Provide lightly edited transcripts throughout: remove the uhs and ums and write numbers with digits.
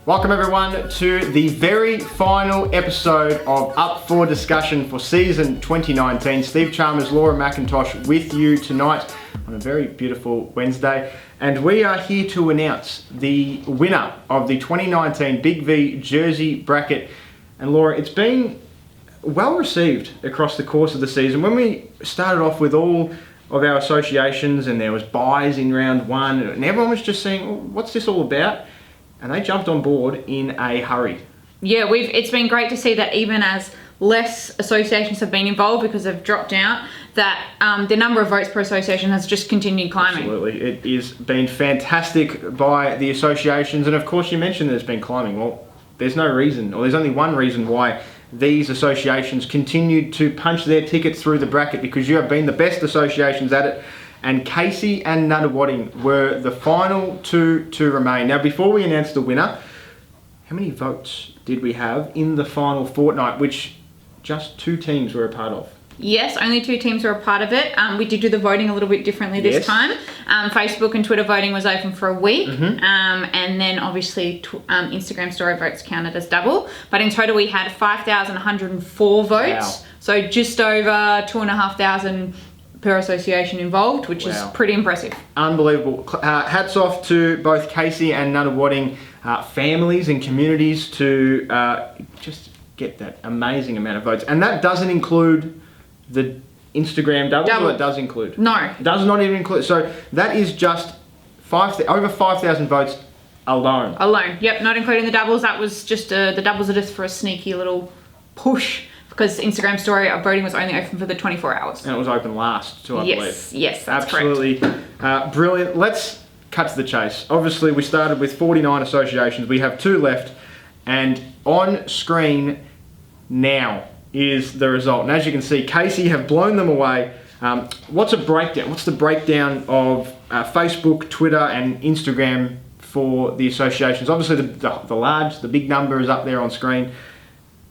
Welcome everyone to the very final episode of Up for Discussion for season 2019. Steve Chalmers, Laura McIntosh with you tonight on a very beautiful Wednesday. And we are here to announce the winner of the 2019 Big V jersey bracket. And Laura, it's been well received across the course of the season. When we started off with all of our associations and there was buys in round one and everyone was just saying, oh, what's this all about? And they jumped on board in a hurry. Yeah, it's been great to see that even as less associations have been involved because they've dropped out, that the number of votes per association has just continued climbing. Absolutely. It has been fantastic by the associations. And of course you mentioned that it's been climbing. Well, there's no reason, or there's only one reason why these associations continued to punch their tickets through the bracket, because you have been the best associations at it. And Casey and Nunawading were the final two to remain. Now, before we announce the winner, how many votes did we have in the final fortnight, which just two teams were a part of? Yes, only two teams were a part of it. We did do the voting a little bit differently this time. Facebook and Twitter voting was open for a week. And then obviously Instagram story votes counted as double. But in total we had 5,104 votes. Wow. So just over 2,500 per association involved, which is pretty impressive. Unbelievable. Hats off to both Casey and Nunawading families and communities to just get that amazing amount of votes. And that doesn't include the Instagram double. Or it does include? No. It does not even include. So that is just over 5,000 votes alone. Alone, yep, not including the doubles. That was just, the doubles are just for a sneaky little push, because Instagram story voting was only open for the 24 hours. And it was open last too, I believe. Yes, that's absolutely correct. Brilliant. Let's cut to the chase. Obviously, we started with 49 associations. We have 2 left. And on screen now is the result. And as you can see, Casey have blown them away. What's a breakdown? What's the breakdown of Facebook, Twitter, and Instagram for the associations? Obviously, the big number is up there on screen.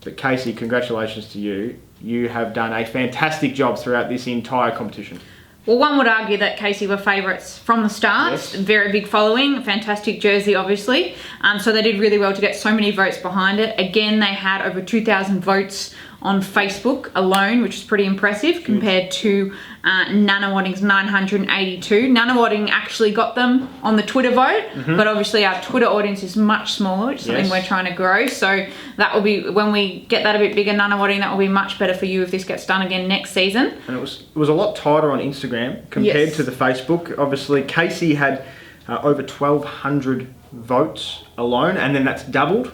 But Casey, congratulations to you. You have done a fantastic job throughout this entire competition. Well, one would argue that Casey were favourites from the start. Yes. Very big following, fantastic jersey, obviously. So they did really well to get so many votes behind it. Again, they had over 2,000 votes on Facebook alone, which is pretty impressive compared to Nunawading's 982. Nunawading actually got them on the Twitter vote, but obviously our Twitter audience is much smaller, which is something we're trying to grow. So that will be, when we get that a bit bigger, Nunawading, that will be much better for you if this gets done again next season. And it was a lot tighter on Instagram compared to the Facebook. Obviously, Casey had over 1,200 votes alone, and then that's doubled.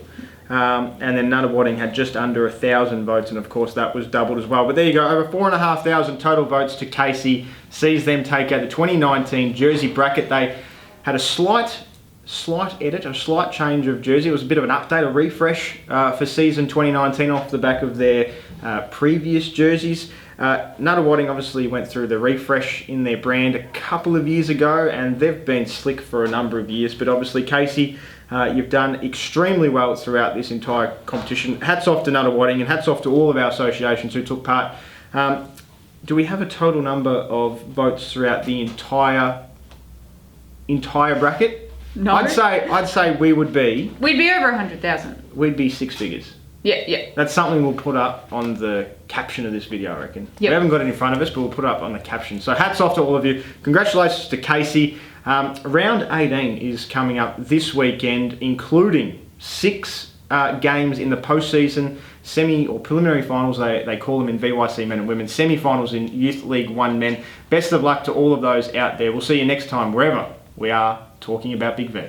And then Nunawading had just under 1,000 votes, and of course that was doubled as well. But there you go, over 4,500 total votes to Casey, sees them take out the 2019 jersey bracket. They had a slight edit, a slight change of jersey. It was a bit of an update, a refresh for season 2019 off the back of their previous jerseys. Nunawading obviously went through the refresh in their brand a couple of years ago, and they've been slick for a number of years. But obviously, Casey, you've done extremely well throughout this entire competition. Hats off to Nunawading, and hats off to all of our associations who took part. Do we have a total number of votes throughout the entire bracket? No. I'd say we'd be over 100,000. We'd be 6 figures. Yeah. That's something we'll put up on the caption of this video, I reckon. Yep. We haven't got it in front of us, but we'll put it up on the caption. So hats off to all of you. Congratulations to Casey. Round 18 is coming up this weekend, including 6 games in the postseason, semi or preliminary finals, they call them in VYC men and women, semi-finals in Youth League 1 men. Best of luck to all of those out there. We'll see you next time, wherever we are talking about Big V.